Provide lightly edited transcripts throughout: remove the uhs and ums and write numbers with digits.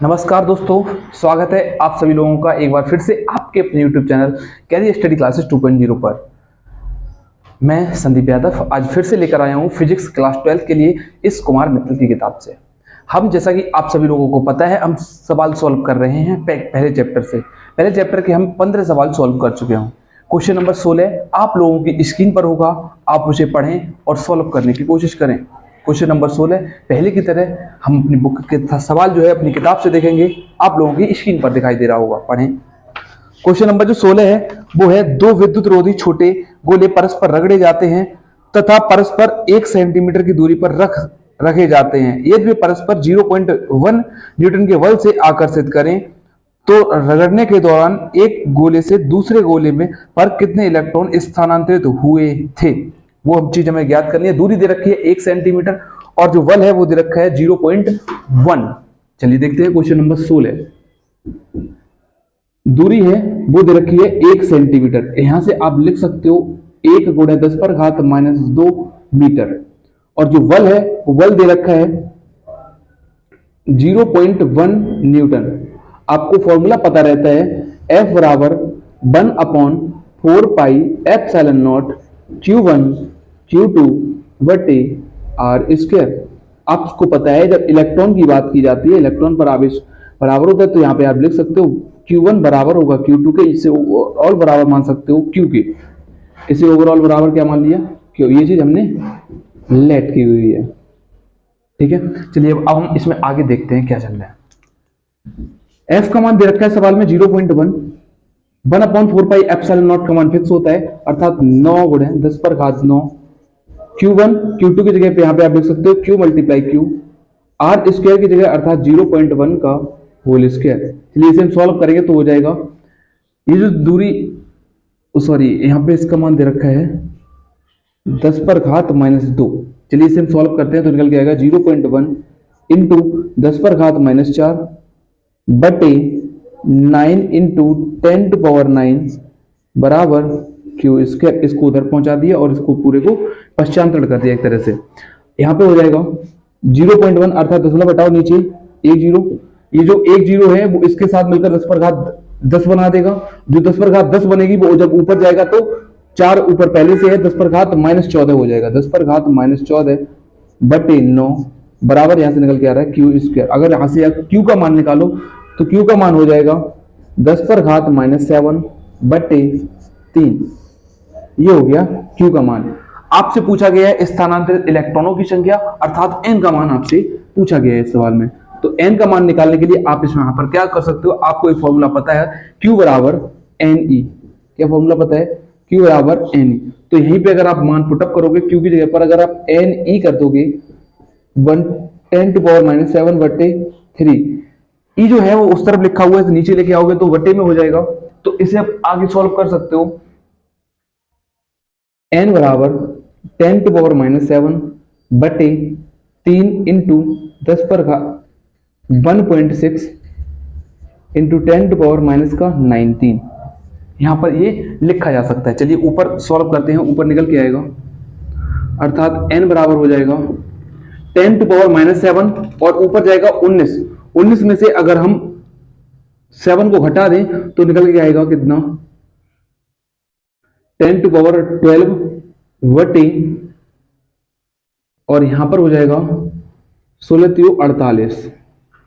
नमस्कार दोस्तों, स्वागत है आप सभी लोगों का एक बार फिर से आपके अपने YouTube channel career study classes 2.0 पर। मैं संदीप यादव आज फिर से लेकर आया हूं फिजिक्स क्लास 12 के लिए इस कुमार मित्तल की किताब से। हम जैसा कि आप सभी लोगों को पता है, हम सवाल सॉल्व कर रहे हैं पहले चैप्टर से। पहले चैप्टर के हम 15 सवाल सॉल्व कर चुके हैं। क्वेश्चन नंबर 16 आप लोगों की स्क्रीन पर होगा, आप उसे पढ़ें और सॉल्व करने की कोशिश करें। क्वेश्चन नंबर 16 पहले की तरह हम अपनी बुक के सवाल जो है अपनी किताब से देखेंगे, आप लोगों की स्क्रीन पर दिखाई दे रहा होगा, पढ़ें। क्वेश्चन नंबर जो 16 है वो है, दो विद्युत रोधी छोटे गोले परस्पर रगड़े जाते हैं तथा परस्पर 1 सेंटीमीटर की दूरी पर रखे जाते हैं। यदि वे परस्पर 0.1 न्यूटन के बल से आकर्षित करें तो रगड़ने के दौरान एक गोले से दूसरे गोले में पर कितने इलेक्ट्रॉन स्थानांतरित हुए थे, वो चीज हमें ज्ञात करनी है। दूरी दे रखी है 1 सेंटीमीटर और जो बल है वो दे रखा है 0.1। चलिए देखते हैं क्वेश्चन नंबर 16। दूरी है वो दे रखी है 1 सेंटीमीटर। यहां से आप लिख सकते हो 1 गुणा 10⁻⁻2 मीटर और जो बल है वो बल दे रखा है 0.1 न्यूटन। आपको फॉर्मूला पता रहता है F बराबर 1/4πε0 Q1 Q2 बटे R स्क्वायर। आपको पता है जब इलेक्ट्रॉन की बात की जाती है, इलेक्ट्रॉन पर आवेश बराबर होता है, तो यहाँ पे आप लिख सकते हो Q1 बराबर होगा Q2 के, इसे ओवरऑल बराबर मान सकते हो Q के। इसे ओवरऑल बराबर क्या मान लिया, क्यों, ये चीज हमने लेट की हुई है। ठीक है, चलिए अब हम इसमें आगे देखते हैं क्या चल रहा है। F का मान दे रखा है सवाल में 0.1। 1/4πε0 का मान फिक्स होता है, अर्थात 9 गुणे 10⁻9। Q1 Q2 की जगह पे यहाँ पे आप लिख सकते हो Q multiply Q, R square की जगह अर्थात 0.1 का होल स्क्वायर। चलिए इसे हम सॉल्व करेंगे तो हो जाएगा, ये जो दूरी सॉरी यहाँ पे इसका मान दे रखा है 10⁻2। चलिए इसे हम सॉल्व करते हैं तो निकल के आएगा 0.1 इंटू 10⁻⁴ बटे 9 इंटू 10⁻9 बराबर Q स्क्वायर। इसको उधर पहुंचा दिया और इसको पूरे को पश्चांतरण कर दिया एक तरह से। यहाँ पे हो जाएगा 0.1 अर्थात दशमलव हटाओ नीचे 1 0। ये जो 1 0 है वो इसके साथ मिलकर 10⁻10 बना देगा। जो 10⁻10 बनेगी वो जब ऊपर जाएगा तो 4 ऊपर पहले से है, 10⁻14 हो जाएगा। 10⁻14 बटे 9 बराबर यहाँ से निकल के आ रहा है Q स्क्वायर। अगर यहाँ से Q का मान निकालो तो Q का मान हो जाएगा 10⁻7 बटे 3। ये हो गया Q का मान। आपसे पूछा गया है स्थानांतरित इलेक्ट्रॉनों की संख्या, अर्थात N का मान आपसे पूछा गया है इस सवाल में। तो N का मान निकालने के लिए आप इसमें यहाँ पर क्या कर सकते हो, आपको एक फॉर्मूला पता है Q बराबर NE। क्या फॉर्मूला पता है, Q बराबर NE। तो यहीं पे अगर आप मान पुटअप करोगे Q की जगह पर अगर आप NE कर दोगे 10⁻7 बटे 3, E जो है वो उस तरफ लिखा हुआ है तो नीचे लेके आओगे तो बटे में हो जाएगा। तो इसे आप आगे सॉल्व कर सकते हो। N बराबर 10⁻7 बटे 3 इंटू 10⁻1.6 इंटू 10⁻⁻19। यहां पर ये लिखा जा सकता है। चलिए ऊपर सॉल्व करते हैं, ऊपर निकल के आएगा अर्थात N बराबर हो जाएगा 10⁻7 और ऊपर जाएगा 19। 19 में से अगर हम 7 को घटा दें तो निकल के आएगा कितना, 10⁻12 बटे और यहां पर हो जाएगा 16×3 = 48।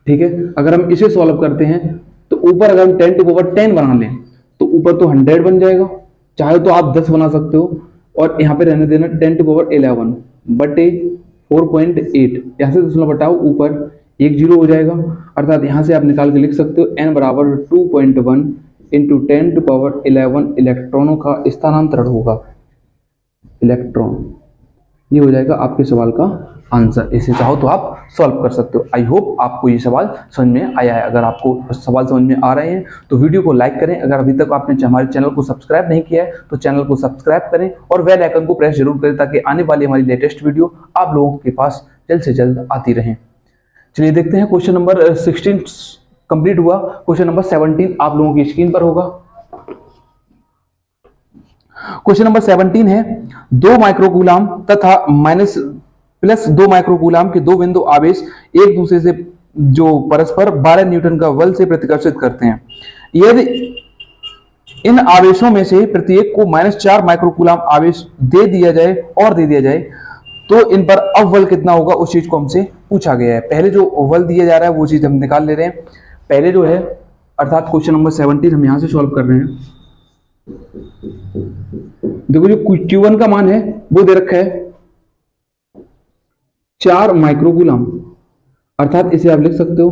ठीक है, अगर हम इसे सॉल्व करते हैं तो ऊपर अगर हम 10⁻10 बना लें तो ऊपर तो 100 बन जाएगा, चाहे तो आप 10 बना सकते हो और यहाँ पे रहने देना 10⁻11 बटे 4.8। यहाँ से दशमलव हटाओ, ऊपर 1 0 हो जाएगा, अर्थात यहाँ से आप निकाल के लिख सकते हो N बराबर 2.1 इंटू 10⁻11 इलेक्ट्रॉनों का स्थानांतरण होगा। इलेक्ट्रॉन, ये हो जाएगा आपके सवाल का आंसर। इसे चाहो तो आप सॉल्व कर सकते हो। आई होप आपको ये सवाल समझ में आया है। अगर आपको सवाल समझ में आ रहे हैं तो वीडियो को लाइक करें। अगर अभी तक आपने हमारे चैनल को सब्सक्राइब नहीं किया है तो चैनल को सब्सक्राइब करें और बेल आइकन को प्रेस जरूर करें ताकि आने वाली हमारी लेटेस्ट वीडियो आप लोगों के पास जल्द से जल्द आती रहें। चलिए देखते हैं, क्वेश्चन नंबर 16 कंप्लीट हुआ। क्वेश्चन नंबर 17 आप लोगों की स्क्रीन पर होगा। क्वेश्चन नंबर 17 है, 2 माइक्रोकूलाम तथा -+2 माइक्रोकूलाम के दो बिंदु आवेश एक दूसरे से जो परस्पर 12 न्यूटन का बल से प्रतिकर्षित करते हैं। यदि इन आवेशों में से प्रत्येक को -4 माइक्रोकूलम आवेश दे दिया जाए तो इन पर अवबल कितना होगा, उस चीज को हमसे पूछा गया है। पहले जो बल दिया जा रहा है वो चीज हम निकाल ले रहे हैं। पहले जो है अर्थात क्वेश्चन नंबर 17 हम यहां से सॉल्व कर रहे हैं। देखो जो Q1 का मान है वो दे रखा है 4 माइक्रोकूलम, अर्थात इसे आप लिख सकते हो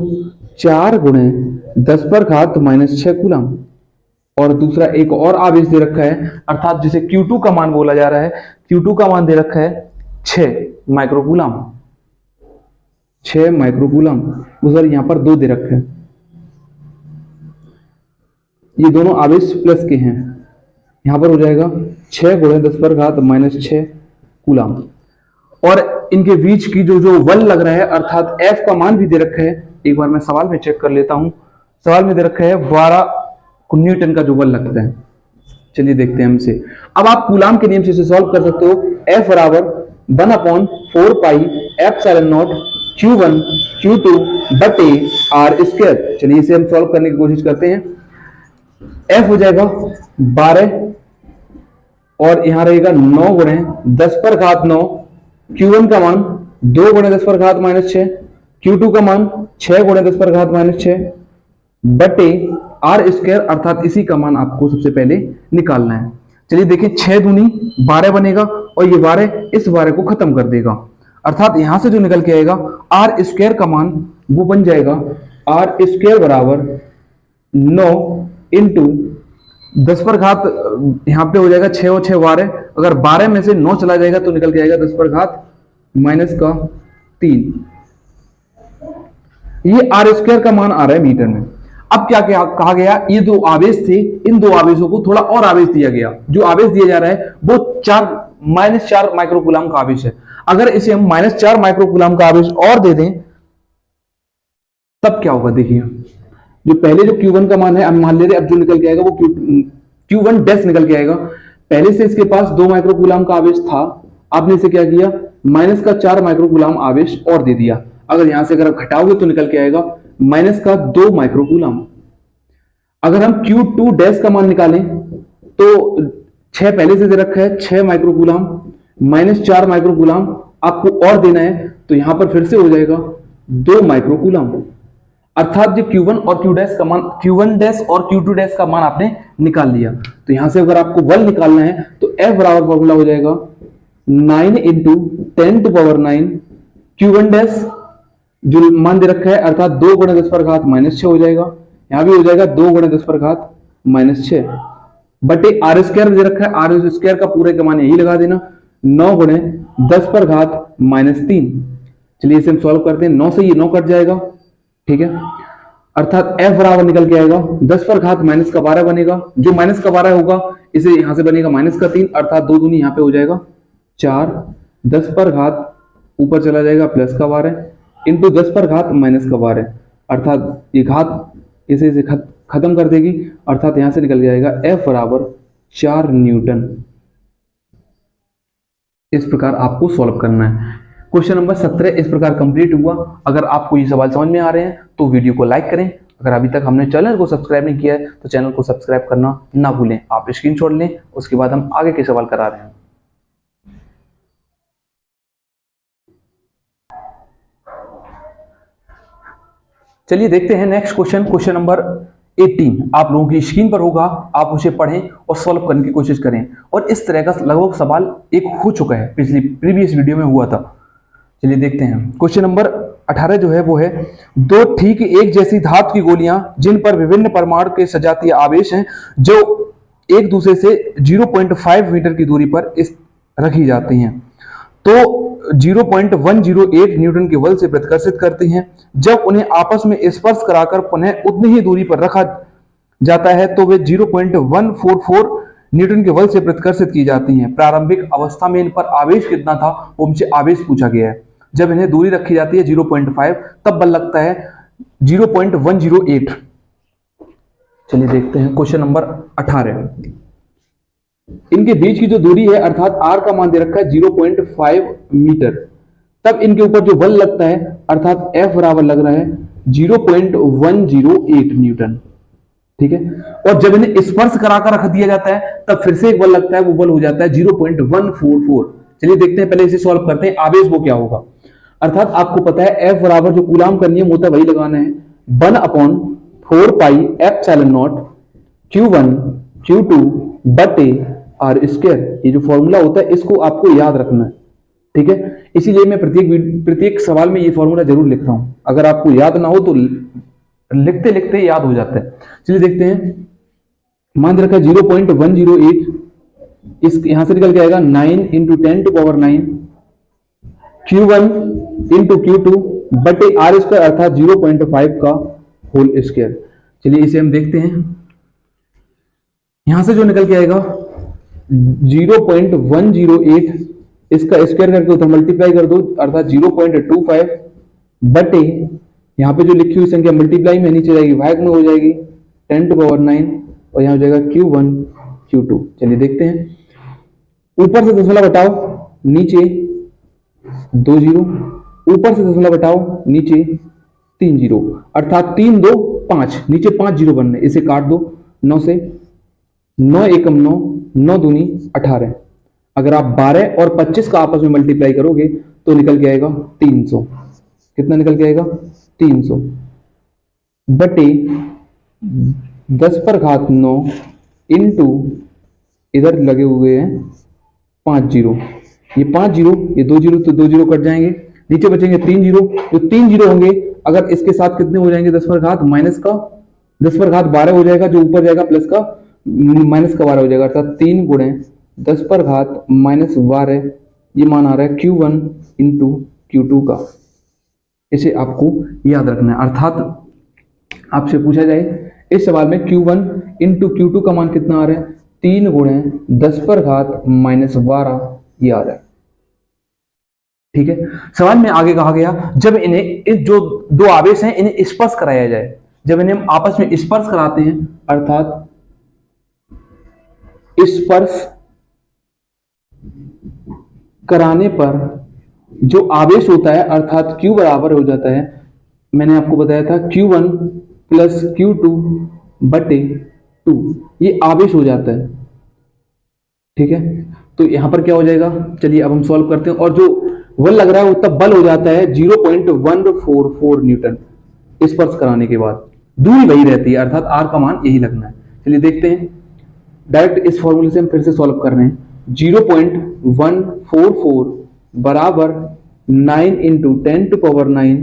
4 गुणे 10 पर घात -6 कूलम। और दूसरा एक और आवेश दे रखा है, अर्थात जिसे Q2 का मान बोला जा रहा है, Q2 का मान दे रखा है 6 माइक्रोकूलम। 6 माइक्रोकूलम, वो सर यहां पर 2 दे रखे हैं, ये दोनों आवेश प्लस के हैं। यहां पर हो जाएगा 6 गुणे 10 पर घात -6 कूलम। और इनके बीच की जो बल लग रहा है, अर्थात F का मान भी दे रखा है। एक बार मैं सवाल में चेक कर लेता हूं। सवाल में दे रखा है 12 न्यूटन का जो बल लगता है। चलिए देखते हैं हमसे। अब आप कूलाम के नियम से इसे सॉल्व कर सकते हो। F बराबर 1/4 pi epsilon not Q1 Q2 बटे R स्क्वायर। चलिए इसे हम सॉल्व करने की कोशिश करते हैं। F हो जाएगा 12 और यहां रहेगा 9 गुणे 10 पर घात 9। Q1 का मान 2 गुणे 10 पर घात -6, Q2 का मान 6 गुणे 10 पर घात -6 बटे R स्क्वायर, अर्थात इसी का मान आपको सबसे पहले निकालना है। चलिए देखिए 6 दूनी 12 बनेगा और ये 12 इस 12 को खत्म कर देगा, अर्थात यहां से जो निकल के आएगा R स्क्वायर का मान वो बन जाएगा R स्क्वायर बराबर 9 इंटू 10 पर घात, यहां पे हो जाएगा 6 और 6 12, अगर 12 में से 9 चला जाएगा तो निकल के आएगा 10 पर घात -3। ये R स्क्वायर का मान आ रहा है मीटर में। अब क्या कहा गया, ये 2 आवेश थे, इन 2 आवेशों को थोड़ा और आवेश दिया गया। जो आवेश दिया जा रहा है वो -4 माइक्रोकूलम का आवेश है। अगर इसे हम -4 माइक्रोकूलम का आवेश और दे दें तब क्या होगा, देखिए जो पहले जो Q1 का मान है, अब मान ले रहे, अब जो निकल के आएगा वो Q1 डैश निकल के आएगा। पहले से इसके पास 2 माइक्रोकूलम का आवेश था, आपने इसे क्या किया, -4 माइक्रोकूलम आवेश और दे दिया। अगर यहां से अगर आप घटाओगे तो निकल के आएगा -2 माइक्रोकूलम। अगर हम Q2 डैश का मान निकालें तो 6 पहले से दे रखा है, 6 माइक्रोकूलम -4 माइक्रोकूलम आपको और देना है, तो यहां पर फिर से हो जाएगा 2 माइक्रोकूलम, अर्थात जो Q1 और Q डैश का मान, Q1 डैश और Q2 डैश का मान आपने निकाल लिया। तो यहां से अगर आपको बल निकालना है तो F बराबर फॉर्मूला हो जाएगा 9 इंटू 10⁹ Q1 डैश जो मान दे रखा है, अर्थात 2 गुणे 10 पर घात -6 हो जाएगा। यहां भी हो जाएगा 2 गुणे 10 पर घात -6 बटे R स्क्वायर दे रखा है, R स्क्वायर का पूरे का मान यही लगा देना, 9 गुणे 10 पर घात -3। चलिए इसे हम सॉल्व करते हैं। 9 से ये 9 कट जाएगा, ठीक है, अर्थात F बराबर निकल के आएगा 10 पर घात -12 बनेगा। जो -12 होगा इसे यहां से बनेगा -3, अर्थात 2 दूनी यहां पे हो जाएगा 4, 10 पर घात ऊपर चला जाएगा +12 इंटू 10 पर घात -12, अर्थात ये घात इसे खत्म कर देगी, अर्थात यहां से निकल जाएगा F बराबर 4 न्यूटन। इस प्रकार आपको सॉल्व करना है। क्वेश्चन नंबर 17 इस प्रकार कंप्लीट हुआ। अगर आपको ये सवाल समझ में आ रहे हैं तो वीडियो को लाइक करें। अगर अभी तक हमने चैनल को सब्सक्राइब नहीं किया है तो चैनल को सब्सक्राइब करना ना भूलें। आप स्क्रीनशॉट लें, उसके बाद हम आगे के सवाल करा रहे हैं। चलिए देखते हैं नेक्स्ट क्वेश्चन, क्वेश्चन नंबर 18 आप लोगों की स्क्रीन पर होगा, आप उसे पढ़ें और सॉल्व करने की कोशिश करें। और इस तरह का लगभग सवाल एक हो चुका है, प्रीवियस वीडियो में हुआ था। चलिए देखते हैं। क्वेश्चन नंबर 18 जो है वो है, 2 ठीक एक जैसी धातु की गोलियां जिन पर विभिन्न परमाणु के सजातीय आवेश हैं जो एक दूसरे से 0.5 मीटर की दूरी पर रखी जाती हैं तो 0.108 न्यूटन के बल से प्रतिकर्षित करती हैं। जब उन्हें आपस में स्पर्श कराकर पुनः उतनी ही दूरी पर रखा जाता है तो वे 0.144 न्यूटन के बल से प्रतिकर्षित की जाती हैं। प्रारंभिक अवस्था में इन पर आवेश कितना था वो हमसे आवेश पूछा गया है। जब इन्हें दूरी रखी जाती है 0.5 तब बल लगता है 0.108। चलिए देखते हैं क्वेश्चन नंबर 18। इनके बीच की जो दूरी है अर्थात r का मान दे रखा है 0.5 मीटर, तब इनके ऊपर जो बल लगता है अर्थात F बराबर लग रहा है 0.108 न्यूटन। ठीक है, और जब इन्हें स्पर्श कराकर रख दिया जाता है तब फिर से एक बल लगता है, वो बल हो जाता है 0.144। चलिए देखते हैं, पहले इसे सॉल्व करते हैं। आवेश वो क्या होगा, अर्थात आपको पता है F बराबर जो कूलाम का नियम होता है वही लगाना है, 1/4 pi epsilon not Q1 Q2 बटे R स्क्वायर। ये जो फॉर्मूला होता है इसको आपको याद रखना है। ठीक है, इसीलिए मैं प्रत्येक सवाल में ये फॉर्मूला जरूर लिख रहा हूं, अगर आपको याद ना हो तो लिखते लिखते याद हो जाता है। चलिए देखते हैं, मान रखा 0.108, इस यहां से निकल के आएगा 9 into 10 to power 9 Q1 into Q2 बटे R स्क्वायर अर्थात 0.5 का होल स्क्वायर। चलिए इसे हम देखते हैं, यहां से जो निकल के आएगा 0.108, इसका स्क्वायर करके उधर मल्टीप्लाई कर दो अर्थात 0.25 बटे यहाँ पे जो लिखी हुई संख्या मल्टीप्लाई में नीचे जाएगी भाग में हो जाएगी 10 टू पावर 9 और यहाँ हो जाएगा Q1 Q2। चलिए देखते हैं, ऊपर से दशमलव घटाओ नीचे 2 जीरो, ऊपर से दशमलव घटाओ नीचे 3 जीरो अर्थात 3 2 5, नीचे 5 जीरो बनने, इसे काट दो 9 से, 9 एकम 9, 9 दूनी 18। अगर आप 12 और 25 का आपस में मल्टीप्लाई करोगे तो निकल के आएगा 300। कितना निकल के आएगा 300 बटे 10 पर घात 9 इंटू इधर लगे हुए हैं 5 जीरो, ये 5 जीरो, ये 2 जीरो, तो 2 जीरो कट जाएंगे, नीचे बचेंगे 3 जीरो। जो 3 जीरो होंगे अगर इसके साथ कितने हो जाएंगे 10 पर घात माइनस का 10 पर घात 12 हो जाएगा, जो ऊपर जाएगा प्लस का माइनस का 12 हो जाएगा अर्थात 3 गुणे 10 पर घात माइनस 12, ये मान आ रहा है Q1 इंटू Q2 का। इसे आपको याद रखना है, अर्थात आपसे पूछा जाए इस सवाल में Q1 इंटू Q2 का मान कितना आ रहा है, 3 गुणे 10 पर घात माइनस 12 ये आ रहा है। ठीक है, सवाल में आगे कहा गया जब इन्हें जो दो आवेश हैं इन्हें स्पर्श कराया जाए, जब इन्हें आपस में स्पर्श कराते हैं अर्थात स्पर्श कराने पर जो आवेश होता है अर्थात Q बराबर हो जाता है, मैंने आपको बताया था Q1 प्लस Q2 बटे 2, ये आवेश हो जाता है। ठीक है, तो यहां पर क्या हो जाएगा, चलिए अब हम सॉल्व करते हैं, और जो बल लग रहा है वो तब बल हो जाता है 0.144 न्यूटन स्पर्श कराने के बाद, दूरी वही रहती है अर्थात R का मान यही लगना है। चलिए देखते हैं, डायरेक्ट इस फॉर्मूले से हम फिर से सॉल्व कर रहे हैं। 0.144 बराबर 9 into 10 to power 9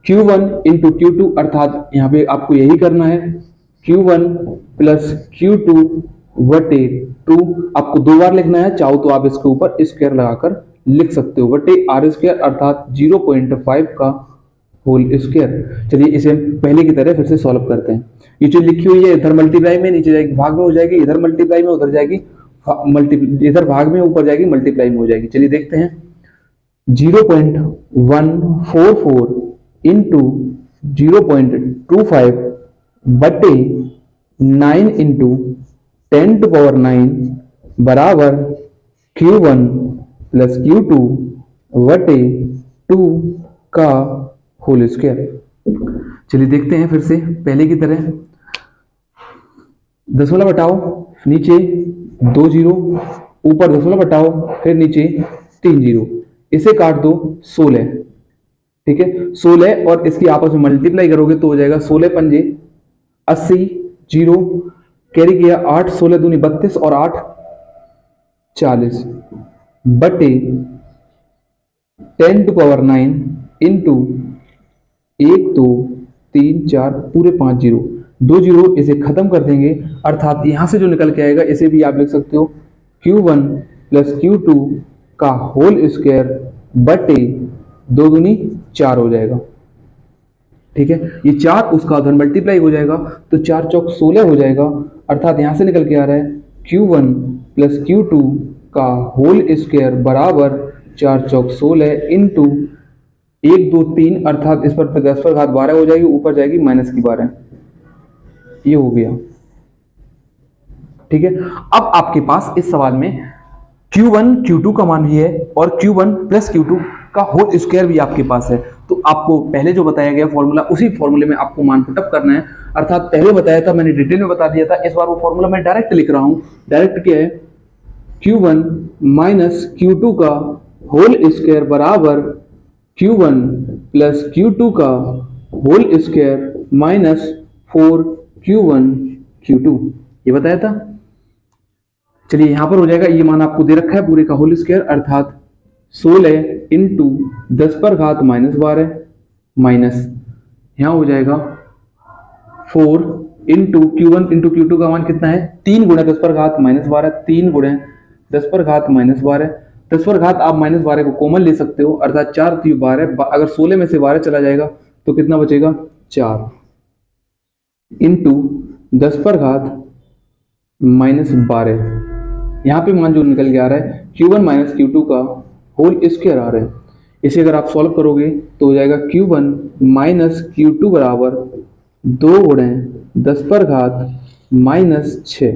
Q1 into Q2 अर्थात यहाँ पे आपको यही करना है Q1 प्लस Q2 बटे 2, आपको 2 बार लिखना है, चाहो तो आप इसके ऊपर स्क्वायर लगाकर लिख सकते हो, बटे R स्क्वायर अर्थात 0.5 का होल स्क्वायर। चलिए इसे पहले की तरह फिर से सॉल्व करते हैं। ये जो लिखी हुई है इधर मल्टीप्लाई में नीचे जाएगी भाग में हो जाएगी, इधर मल्टीप्लाई में उधर जाएगी इधर भाग में ऊपर जाएगी मल्टीप्लाई में हो जाएगी। चलिए देखते हैं, 0.144 इंटू 0.25 बटे 9 इंटू 10 टू पावर 9 बराबर Q1 प्लस Q2 बटे 2 का होल स्क्वायर। चलिए देखते हैं फिर से पहले की तरह, दशमलव हटाओ नीचे 2 जीरो, ऊपर दशमलव हटाओ फिर नीचे 3 जीरो, इसे काट दो 16। ठीक है, 16 और इसकी आपस में मल्टीप्लाई करोगे तो हो जाएगा 16 पंजे 80, जीरो कैरी किया 8, 16 दूनी 32 और 8 40 बटे 10 टू पावर 9 इंटू 1 2 3 4 पूरे 5 जीरो, 2 जीरो इसे खत्म कर देंगे अर्थात यहां से जो निकल के आएगा इसे भी आप लिख सकते हो Q1 प्लस Q2 का होल स्क्वायर बटे 2 दूनी 4 हो जाएगा। ठीक है, ये 4 उसका उधर मल्टीप्लाई हो जाएगा तो 4 चौक 16 हो जाएगा अर्थात यहां से निकल के आ रहा है Q1 प्लस Q2 का होल स्क्वायर बराबर 4 चौक 16 इंटू 1 2 3 अर्थात इस पर 10 पर घात 12 हो जाएगी, ऊपर जाएगी माइनस की 12, ये हो गया। ठीक है, अब आपके पास इस सवाल में Q1 Q2 का मान भी है और Q1 प्लस Q2 का होल स्क्वायर भी आपके पास है। तो आपको पहले जो बताया गया फॉर्मूला, उसी फॉर्मूले में आपको मान पुटअप करना है। अर्थात पहले बताया था, मैंने डिटेल में बता दिया था, इस बार वो फॉर्मूला मैं डायरेक्ट लिख रहा हूं। डायरेक्ट क्या है, Q1 माइनस Q2 का होल स्क्वायर बराबर Q1 प्लस Q2 का whole square minus 4Q1 Q2, ये बताया था। चलिए यहां पर हो जाएगा, ये मान आपको दे रखा है पूरे का होल स्क्वायर, अर्थात 16 इंटू 10 पर घात माइनस 12 माइनस यहां हो जाएगा 4 इंटू Q1 इंटू Q2 का मान कितना है, 3 गुणा 10 पर घात माइनस 12, 3 गुणा 10 पर घात माइनस 12। 10 पर घात आप माइनस 12 को कॉमन ले सकते हो, अर्थात 4 3 12, अगर 16 में से 12 चला जाएगा तो कितना बचेगा, 4 इंटू 10 पर घात माइनस 12। यहाँ पे मान जो निकल के आ रहा है Q1 माइनस Q2 का होल स्क्वायर आ रहा है। इसे अगर आप सॉल्व करोगे तो हो जाएगा Q1 माइनस Q2 बराबर 2 गुणे 10 पर घात माइनस 6।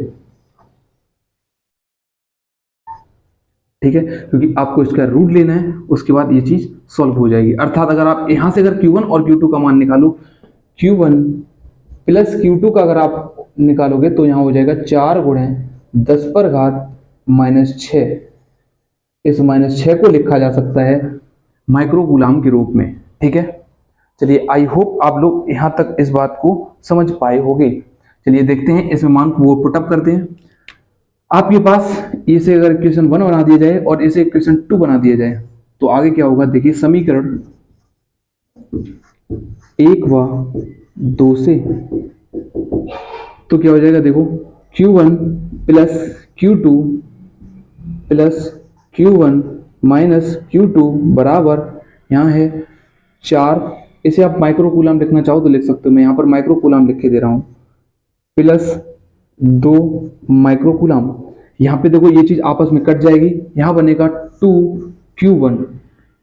ठीक है, क्योंकि आपको इसका रूट लेना है, उसके बाद ये चीज सॉल्व हो जाएगी। अर्थात अगर आप यहां से अगर Q1 और Q2 का मान निकालो, Q1 प्लस Q2 का अगर आप निकालोगे तो यहां हो जाएगा 4 गुणे 10 पर घात माइनस 6। इस माइनस 6 को लिखा जा सकता है माइक्रोकूलाम के रूप में। ठीक है, चलिए आई होप आप लोग यहां तक इस बात को समझ पाए होंगे। चलिए देखते हैं इसमें मान को वो पुटअप करते हैं। आपके पास इसे अगर इक्वेशन 1 बना दिया जाए और इसे इक्वेशन 2 बना दिया जाए तो आगे क्या होगा, देखिए समीकरण 1 व 2 से तो क्या हो जाएगा, देखो Q1 plus Q2 plus Q1 minus Q2 बराबर यहाँ है 4। इसे आप माइक्रोकूलाम लिखना चाहो तो लिख सकते हो, मैं यहाँ पर माइक्रोकूलाम लिख के दे रहा हूँ, प्लस 2 माइक्रोकूलाम। यहाँ पे देखो ये चीज आपस में कट जाएगी, यहाँ बनेगा 2Q1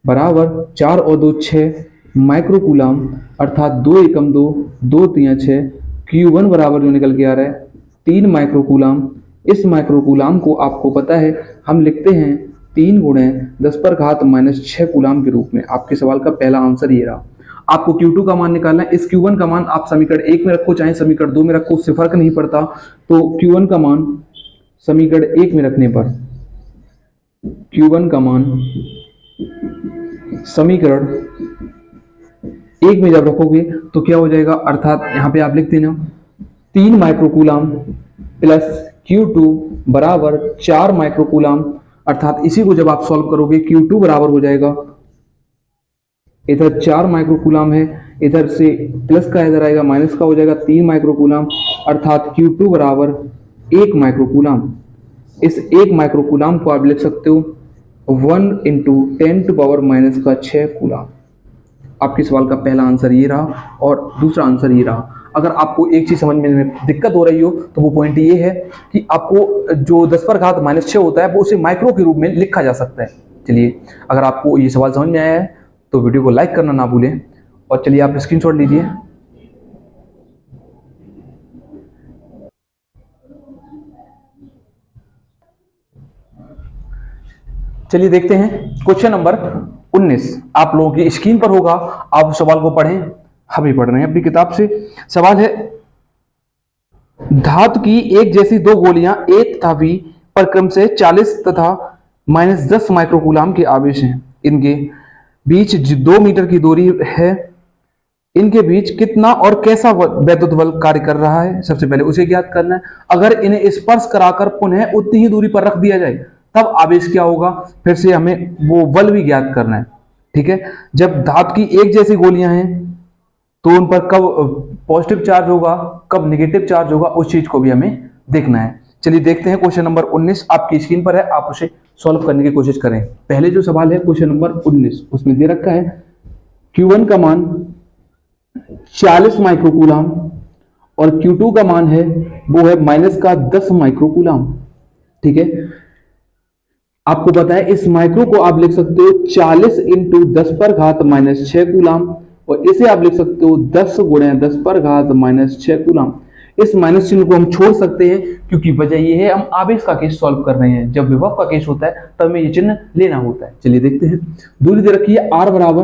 बराबर 4 और 2 6 माइक्रोकूलाम, अर्थात 2 एकम 2 2 3 6। Q1 बराबर जो निकल के आ रहा है 3 माइक्रोकूलाम। इस माइक्रोकूलाम को आपको पता है हम लिखते हैं 3 गुणे 10 पर घात माइनस 6 कूलाम के रूप में। आपके सवाल का पहला आंसर ये रहा। आपको Q2 का मान निकालना है। इस Q1 का मान आप समीकरण 1 में रखो चाहे समीकरण 2 में रखो, उससे फर्क नहीं पड़ता। तो Q1 का मान समीकरण 1 में रखने पर, Q1 का मान समीकरण 1 में जब रखोगे तो क्या हो जाएगा, अर्थात यहाँ पे आप लिख देना 3 माइक्रोकूलाम प्लस Q2 बराबर 4 माइक्रोकूलाम, अर्थात इसी को जब आप सॉल्व करोगे Q2 बराबर हो जाएगा, इधर 4 माइक्रोकूलाम है, इधर से प्लस का इधर आएगा माइनस का हो जाएगा 3 माइक्रोकूलाम, अर्थात Q2 बराबर 1 माइक्रोकूलाम। इस 1 माइक्रोकूलाम को आप लिख सकते हो 1 इंटू 10 टू पावर माइनस का 6 कूलाम। आपके सवाल का पहला आंसर ये रहा और दूसरा आंसर ये रहा। अगर आपको एक चीज समझ में दिक्कत हो रही हो तो वो पॉइंट ये है कि आपको जो 10 पर घात माइनस 6 होता है वो उसे माइक्रो के रूप में लिखा जा सकता है। चलिए अगर आपको ये सवाल समझ में आया है तो वीडियो को लाइक करना ना भूलें और चलिए आप स्क्रीनशॉट लीजिए। चलिए देखते हैं क्वेश्चन नंबर 19 आप लोगों की स्क्रीन पर होगा, आप सवाल को पढ़ें, हम भी पढ़ रहे हैं अपनी किताब से। सवाल है, धातु की एक जैसी दो गोलियां A तथा B पर क्रम से 40 तथा -10 माइक्रोकूलाम के आवेश हैं। इनके बीच 2 मीटर की दूरी है। इनके बीच कितना और कैसा वैद्युत बल कार्य कर रहा है, सबसे पहले उसे ज्ञात करना है। अगर इन्हें स्पर्श कराकर पुनः उतनी ही दूरी पर रख दिया जाए तब आवेश क्या होगा, फिर से हमें वो बल भी ज्ञात करना है। ठीक है, जब धातु की एक जैसी गोलियां हैं तो उन पर कब पॉजिटिव चार्ज होगा कब नेगेटिव चार्ज होगा, उस चीज को भी हमें देखना है। चलिए देखते हैं क्वेश्चन नंबर 19 आपकी स्क्रीन पर है, आप उसे सॉल्व करने की कोशिश करें। पहले जो सवाल है क्वेश्चन नंबर 19 उसमें दे रखा है Q1 का मान 40 माइक्रोकूलाम और Q2 का मान है वो है माइनस का 10 माइक्रोकूलाम। ठीक है, आपको पता है इस माइक्रो को आप लिख सकते हो 40 इंटू 10 पर घात माइनस 6 कूलाम और इसे आप लिख सकते हो 10 गुणे 10 पर घात माइनस 6 कूलाम। इस माइनस चिन्ह को हम छोड़ सकते हैं क्योंकि वजह ये है हम आवेश का केस सॉल्व कर रहे हैं। जब विभव का केस होता है तब हमें ये चिन्ह लेना होता है। चलिए देखते हैं, दूरी दे रखी है r बराबर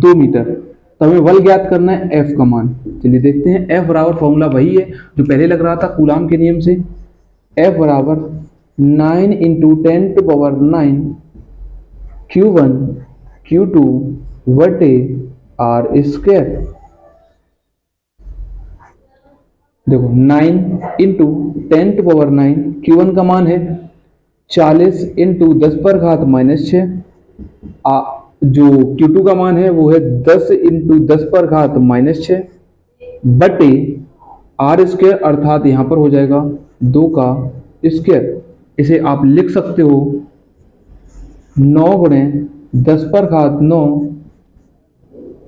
2 मीटर, तो हमें बल ज्ञात करना है F का मान। चलिए देखते हैं, F बराबर फॉर्मूला वही है जो पहले लग रहा था कूलाम के नियम से, F बराबर 9 × 10⁹ Q1 Q2 बटे r स्क्वायर। देखो 9 × 10⁹ Q1 का मान है 40 × 10⁻⁻6, जो Q2 का मान है वो है 10 × 10⁻⁻6 बटे r स्क्वायर, अर्थात यहां पर हो जाएगा 2 का स्क्वायर। इसे आप लिख सकते हो 9 × 10⁻9,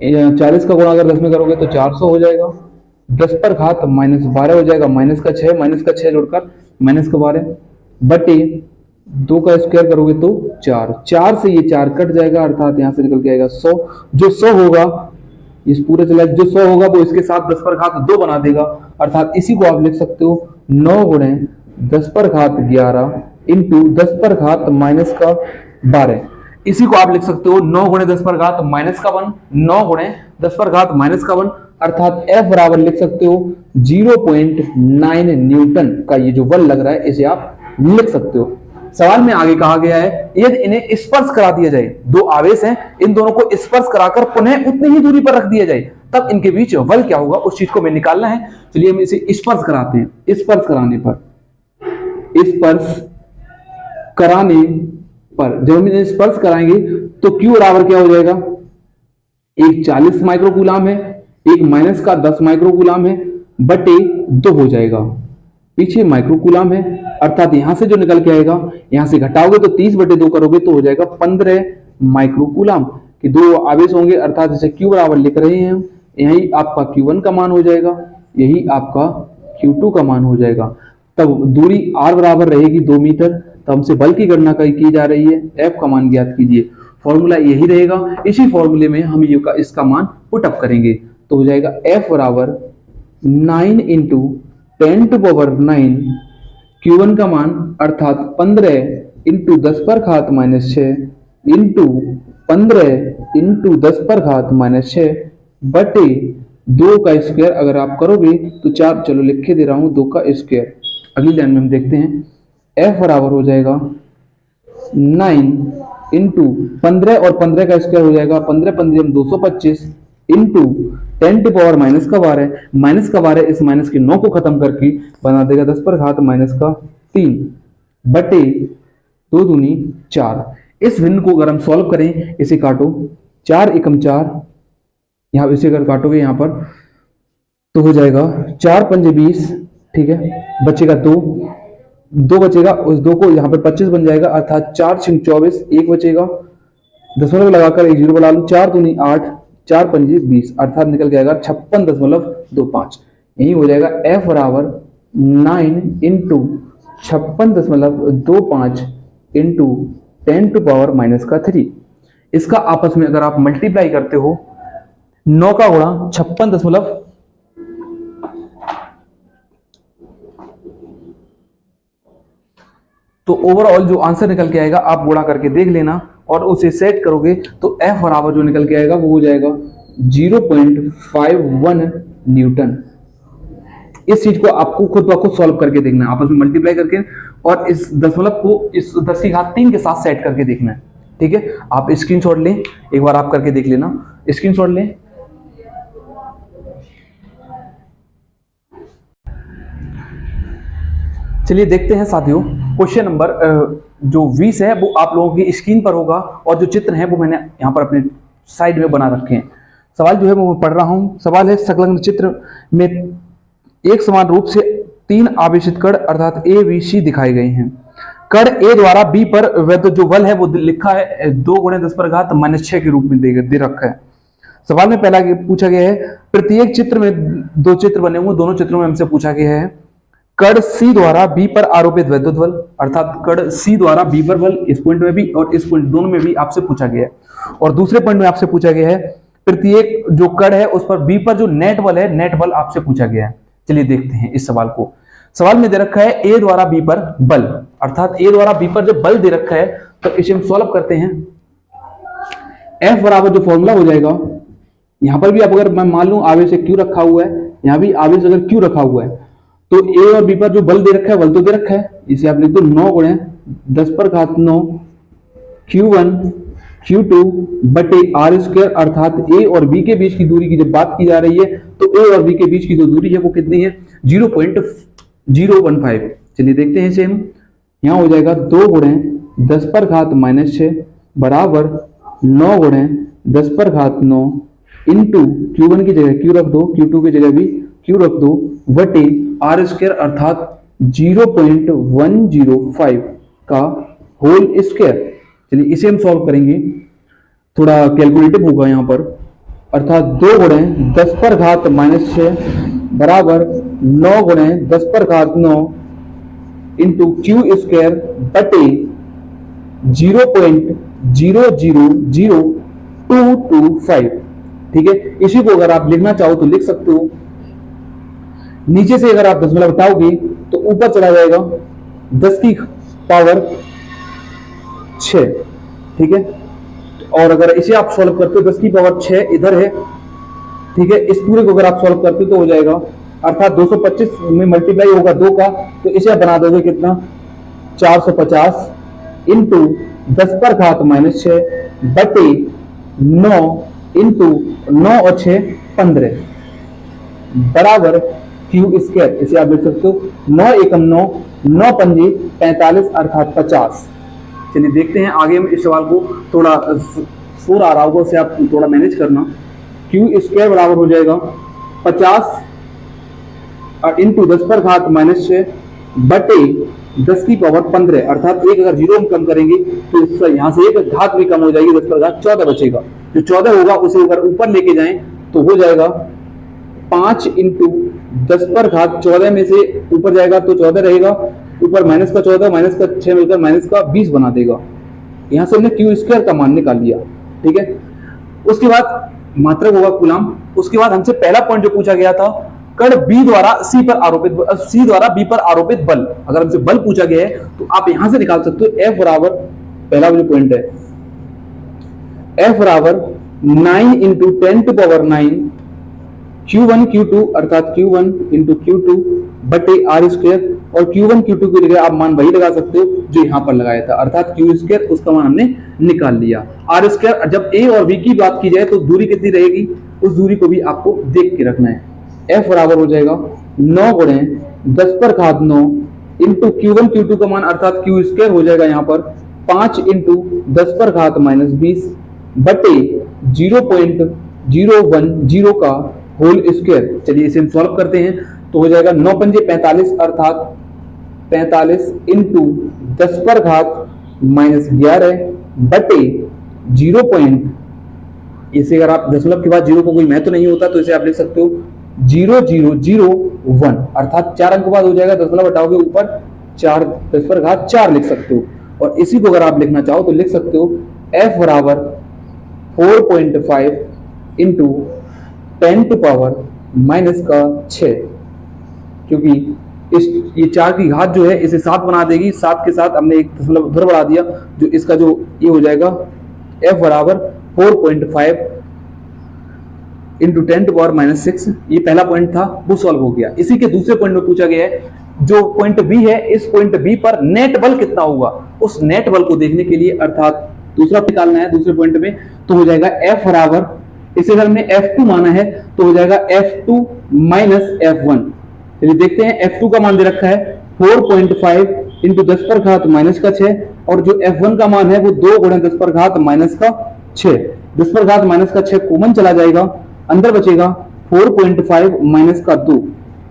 40 का गुणा अगर 10 में करोगे तो 400 हो जाएगा, 10⁻−12 हो जाएगा, माइनस का 6 जोड़कर -12 बटे 2 का स्क्वायर करोगे तो 4 से ये 4 कट जाएगा, अर्थात यहां से निकल के आएगा 100। जो 100 होगा इस पूरे चला, जो 100 होगा वो इसके साथ 10⁻2 बना देगा, अर्थात इसी को आप लिख सकते हो 9 × 10⁻11 × 10⁻−12। इसी को आप लिख सकते हो 9 × 10⁻−1, 9 × 10⁻−1, अर्थात F बराबर लिख सकते हो 0.9 न्यूटन का ये जो बल लग रहा है इसे आप लिख सकते हो। सवाल में आगे कहा गया है यदि इन्हें स्पर्श करा दिया जाए, दो आवेश हैं, इन दोनों को स्पर्श कराकर पुनः उतनी ही दूरी पर रख दिया जाए तब इनके बीच बल क्या होगा, उस चीज को हमें निकालना है। चलिए हम इसे स्पर्श कराते हैं। स्पर्श कराने पर जब हम इन्हें स्पर्श कराएंगे तो Q बराबर क्या हो जाएगा, एक 40 माइक्रोकूलाम है, एक माइनस का 10 माइक्रोकूलाम है, बटे 2 हो जाएगा, पीछे माइक्रोकूलाम है, अर्थात यहां से जो निकल के आएगा, यहां से घटाओगे तो 30 बटे 2 करोगे तो हो जाएगा 15 माइक्रोकूलाम के दो आवेश होंगे, अर्थात इसे Q बराबर लिख रहे हैं हम, यही आपका Q1 का मान हो जाएगा, यही आपका Q2 का मान हो जाएगा। तब दूरी r बराबर रहेगी 2 मीटर, तो हमसे बल की गणना की जा रही है, F का मान ज्ञात कीजिए। फॉर्मूला यही रहेगा, इसी फॉर्मूले में हम इसका मान पुटअप करेंगे तो हो जाएगा F बराबर 9 × 10⁹ Q1 का मान अर्थात 15 × 10⁻⁻6 इंटू 15 × 10⁻⁻6 बटे 2 का स्क्वायर। अगर आप करोगे तो 4, चलो लिख के दे रहा हूं 2 का स्क्वायर। अगली लाइन में हम देखते हैं, F बराबर हो जाएगा 9 × 15 और 15 का स्क्वायर हो जाएगा 15 15 225 इंटू 10⁻12 इस माइनस के 9 को खत्म करके बना देगा 10⁻−3 बटे 2 दूनी 4। इस भिन्न को अगर हम सॉल्व करें, इसे काटो, 4 एकम 4, यहाँ इसे अगर काटोगे यहाँ पर तो हो जाएगा 4 पंजे 20, ठीक है, बचेगा 2 बचेगा, उस 2 को यहाँ पर 25 बन जाएगा, अर्थात 4 × 24, 1 बचेगा, दशमलव लगाकर एक 0 बना लूँ, 4 दूनी 8, 4 पंजे 20, अर्थात निकल के आएगा 56.25। यही हो जाएगा F बराबर 9 × 56.25 इंटू 10⁻⁻3। इसका आपस में अगर आप मल्टीप्लाई करते हो, 9 का गुणा 56 तो ओवरऑल जो आंसर निकल के आएगा आप गुणा करके देख लेना और उसे सेट करोगे तो F बराबर जो निकल के आएगा वो हो जाएगा 0.51 न्यूटन। इस चीज को आपको खुद ब खुद सॉल्व करके देखना है, आपस में मल्टीप्लाई करके, और इस दशमलव को इस 10⁻³ के साथ सेट करके देखना है, ठीक है। आप स्क्रीनशॉट लें, एक बार आप करके देख लेना, स्क्रीनशॉट लें। चलिए देखते हैं साथियों, क्वेश्चन नंबर जो 20 है वो आप लोगों की स्क्रीन पर होगा और जो चित्र है वो मैंने यहाँ पर अपने साइड में बना रखे हैं। सवाल जो है वो मैं पढ़ रहा हूँ। सवाल है, संलग्न चित्र में एक समान रूप से 3 आवेशित कण अर्थात A B C दिखाए गए हैं। कण A द्वारा B पर वैध जो बल है वो लिखा है 2 × 10⁻⁻6 के रूप में दे रखा है। सवाल में पहला पूछा गया है, प्रत्येक चित्र में 2 चित्र बने हुए, दोनों चित्रों में हमसे पूछा गया है कण C द्वारा B पर आरोपित वैद्युत बल, अर्थात कण C द्वारा B पर बल इस पॉइंट में भी और इस पॉइंट दोनों में भी आपसे पूछा गया है। और दूसरे पॉइंट में आपसे पूछा गया है प्रत्येक जो कण है उस पर B पर जो नेट बल है, नेट बल आपसे पूछा गया है। चलिए देखते हैं इस सवाल को। सवाल में दे रखा है ए द्वारा बी पर बल, अर्थात ए द्वारा बी पर जब बल दे रखा है तो इसे हम सॉल्व करते हैं। एफ बराबर जो फॉर्मूला हो जाएगा, यहां पर भी आप अगर मैं मान लूं आवेश क्यू रखा हुआ है, यहां भी आवेश अगर क्यू रखा हुआ है तो ए और बी पर जो बल दे रखा है, बल तो दे रखा है, इसे आप लिख दो 9 गुणे 10⁻9 Q1 Q2 बटे आर स्क्वायर, अर्थात ए और बी के बीच की दूरी की जब बात की जा रही है तो ए और बी के बीच की जो दूरी है वो कितनी है 0.015। चलिए देखते हैं इसे हम। यहां हो जाएगा 2 गुणे 10⁻⁻6 बराबर 9 गुणे 10⁻9 इंटू Q1 की जगह Q रख दो, Q2 की जगह भी Q रख दो, बटे आर स्क्वायर अर्थात 0.105 का होल स्क्वायर। चलिए इसे हम सॉल्व करेंगे, थोड़ा कैलकुलेटिव होगा यहां पर, अर्थात 2 गुणे 10⁻⁻6 बराबर 9 गुणे 10⁻9 इंटू क्यू स्क्वायर बटे 0.000225। ठीक है, इसी को अगर आप लिखना चाहो तो लिख सकते हो। नीचे से अगर आप दशमलव हटाओगे तो ऊपर चला जाएगा 10 की पावर 6। ठीक है, और अगर इसे आप सॉल्व करते हो 10 की पावर 6 इधर है। ठीक है, इस पूरे को अगर आप सॉल्व करते हो तो हो जाएगा, अर्थात 225 में मल्टीप्लाई होगा 2 का, तो इसे आप बना दोगे कितना 450 इंटू 10⁻⁻6 बटे 9 इंटू 9 और 6 15 बराबर क्यू स्क्वायर। इसे आप लिख सकते हो 9 एकम 9, 9 पंजे 45 अर्थात 50। चलिए देखते हैं आगे हम इस सवाल को, थोड़ा शोर आ रहा होगा उसे आप थोड़ा मैनेज करना। क्यू स्क्वायर बराबर हो जाएगा 50 इंटू 10⁻⁻6 बटे 10 की पावर 15, अर्थात एक अगर जीरो हम कम करेंगे तो यहां से एक घात भी कम हो जाएगी, 10⁻14 बचेगा। जो 14 होगा उसे अगर ऊपर लेके जाएं तो हो जाएगा 5 इंटू 10⁻14 में से ऊपर जाएगा तो 14 रहेगा, ऊपर माइनस का 14 माइनस का 6 मिलकर माइनस का 20 बना देगा। यहां से हमने क्यू स्क्वायर का मान निकाल लिया। ठीक है, उसके बाद मात्रक होगा कूलाम। उसके बाद हमसे पहला पॉइंट जो पूछा गया था, कण बी द्वारा सी द्वारा बी पर आरोपित बल। अगर हमसे बल पूछा गया है तो आप यहां से निकाल सकते हो एफ बराबर, पहला जो पॉइंट है एफ बराबर 9 इंटू 10⁻9 Q1 Q2 अर्थात Q1 इंटू Q2 बटे आर स्क्वायर, और Q1 Q2 की जगह आप मान वही लगा सकते हो जो यहां पर लगाया था, अर्थात Q स्क्वायर, उसका मान हमने निकाल लिया। आर स्क्वायर जब ए और बी की बात की जाए तो दूरी कितनी रहेगी, उस दूरी को भी आपको देख के रखना है। एफ बराबर हो जाएगा 9 गुणे 10⁻9 इंटू Q1 Q2 का मान अर्थात Q स्क्वायर हो जाएगा यहाँ पर 5 इंटू 10⁻⁻20 बटे 0.010 का होल स्क्वायर। चलिए इसे हम सॉल्व करते हैं तो हो जाएगा 9 पंजे 45 अर्थात 45 इंटू 10⁻11 बटे 0. इसे अगर आप दशमलव के बाद जीरो को कोई महत्व नहीं होता तो इसे आप लिख सकते हो 0001 अर्थात 4 अंक बाद हो जाएगा, दशमलव हटाओगे ऊपर 4 10⁻4 लिख सकते हो। और इसी को अगर आप लिखना चाहो तो लिख सकते हो f बराबर 4.5 इंटू 10⁻⁻6, क्योंकि ये 4 की घात जो है इसे 7 बना देगी, 7 के साथ हमने एक दशमलव उधर बढ़ा दिया, जो इसका जो ये हो जाएगा f बराबर 4.5 इंटू 10⁻6। ये पहला पॉइंट था, वो सॉल्व हो गया। इसी के दूसरे पॉइंट में पूछा गया है जो पॉइंट बी है, इस पॉइंट बी पर नेट बल कितना होगा, उस नेट बल को देखने के लिए अर्थात दूसरा निकालना है दूसरे पॉइंट में, तो हो जाएगा f बराबर, इसे अगर हमने f2 माना है तो हो जाएगा f2 माइनस f1। चलिए देखते हैं, f2 का मान दे रखा है 4.5 इंटू 10⁻⁻6 और जो f1 का मान है वो 2 गुणे 10⁻⁻6, 10⁻⁻6 कॉमन चला जाएगा, अंदर बचेगा 4.5 माइनस का 2।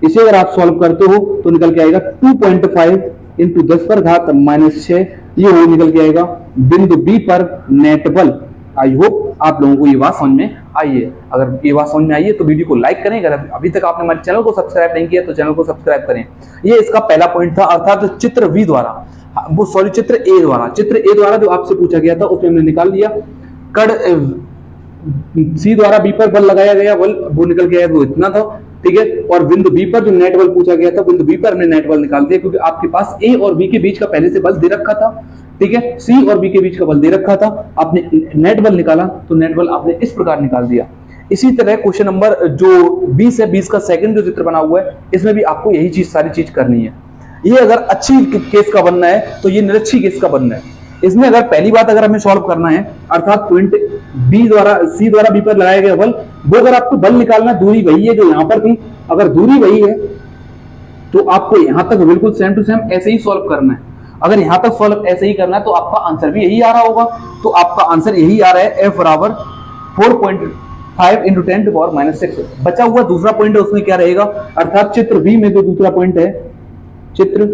इसे अगर आप सॉल्व करते हो तो निकल के आएगा 2.5 इंटू 10⁻⁻6, ये हो निकल के आएगा बिंदु बी पर नेट बल। आई होप आप लोगों को ये बात समझ में आई है। अगर ये बात समझ में आई है तो वीडियो को लाइक करें, अगर अभी तक आपने हमारे चैनल को सब्सक्राइब नहीं किया तो चैनल को सब्सक्राइब करें। ये इसका पहला पॉइंट था, अर्थात चित्र बी द्वारा, वो सॉरी चित्र ए द्वारा जो आपसे पूछा गया था उसमें हमने निकाल लिया। कण सी द्वारा बी पर बल लगाया गया, बल वो निकल के आया वो इतना था, ठीक है। और बिंदु बी पर जो नेट बल पूछा गया था, बिंदु बी पर हमने नेट बल निकाल दिया क्योंकि आपके पास ए और बी के बीच का पहले से बल दे रखा था, ठीक है। सी और बी के बीच का बल दे रखा था, आपने नेट बल निकाला तो नेट बल आपने इस प्रकार निकाल दिया। इसी तरह क्वेश्चन नंबर जो 20 है, 20 का सेकंड जो चित्र बना हुआ है, इसमें भी आपको यही चीज सारी चीज करनी है। ये अगर अच्छी केस का बनना है तो ये निरच्छी केस का बनना है। इसमें अगर पहली बात अगर हमें सॉल्व करना है, अर्थात पॉइंट बी द्वारा सी द्वारा बी पर लगाया गया बल, वो अगर आपको बल निकालना, दूरी वही है जो यहां पर थी, अगर दूरी वही है तो आपको यहां तक बिल्कुल सेम टू सेम ऐसे ही सॉल्व करना है। अगर यहां तक सॉल्व ऐसे ही करना है तो आपका आंसर भी यही आ रहा होगा। तो आपका आंसर यही आ रहा है, F बराबर 4.5 इंटू 10 टू पावर -6। बचा हुआ दूसरा पॉइंट है, उसमें क्या रहेगा, अर्थात चित्र बी में जो दूसरा पॉइंट है, चित्र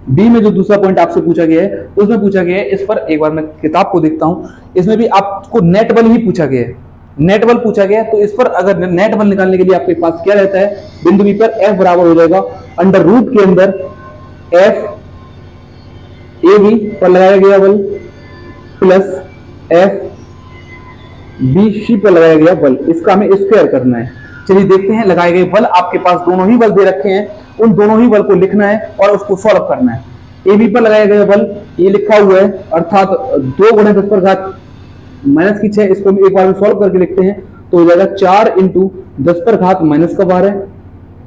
बी में जो दूसरा पॉइंट आपसे पूछा गया है, उसमें पूछा गया है, इस पर एक बार मैं किताब को देखता हूं, इसमें भी आपको नेट बल ही पूछा गया है, नेट बल पूछा गया है। तो इस पर अगर नेट बल निकालने के लिए आपके पास क्या रहता है, बिंदु बी पर F बराबर हो जाएगा अंडर रूट के अंदर F ए बी पर लगाया गया बल प्लस F बी सी पर लगाया गया बल, इसका हमें स्क्वायर करना है। चलिए देखते हैं, लगाए गए बल आपके पास दोनों ही बल दे रखे हैं, उन दोनों ही बल को लिखना है और उसको सॉल्व करना है। ए बी पर लगाया गया बल ये लिखा हुआ है, अर्थात 2 × 10 की 6, इसको हम एक बार में सॉल्व करके लिखते हैं तो हो जाएगा 4 × 10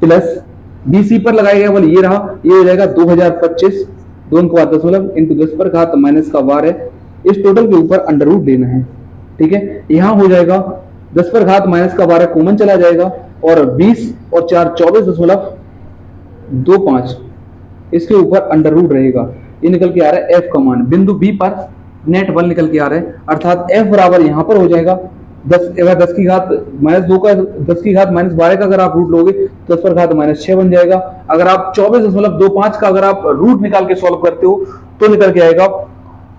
प्लस बी सी पर लगाया गया बल ये रहा, ये हो जाएगा 2025 2 को 10 इंटू 10 इस टोटल के ऊपर अंडर रूट लेना है, ठीक है। यहां हो जाएगा 10 कॉमन चला जाएगा और 20 और 4 24.25, इसके ऊपर अंडर रूट रहेगा। ये निकल के आ रहा है F का मान, बिंदु बी पर नेट बल निकल के आ रहा है, अर्थात F बराबर यहां पर हो जाएगा 10 की घात -2 का 10 की घात -12 का अगर आप रूट लोगे तो 10 -6 बन जाएगा। अगर आप 24.25 का अगर आप रूट निकाल के सॉल्व करते हो तो निकल के आएगा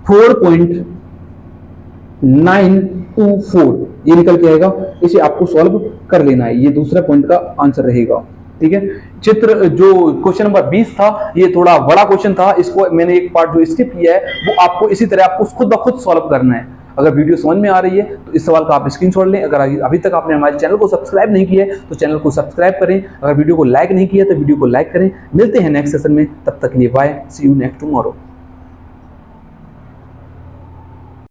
4.924, ये निकल के आएगा। इसे आपको सॉल्व कर लेना है, ये दूसरा पॉइंट का आंसर रहेगा, ठीक है। चित्र जो क्वेश्चन नंबर 20 था, ये थोड़ा बड़ा क्वेश्चन था, इसको मैंने एक पार्ट जो स्किप किया है वो आपको इसी तरह आपको खुद ब खुद सॉल्व करना है। अगर वीडियो समझ में आ रही है तो इस सवाल का आप स्क्रीनशॉट लें। अगर अभी तक आपने हमारे चैनल को सब्सक्राइब नहीं किया है तो चैनल को सब्सक्राइब करें। अगर वीडियो को लाइक नहीं किया तो वीडियो को लाइक करें। मिलते हैं नेक्स्ट सेशन में, तब तक के लिए bye, see you next tomorrow.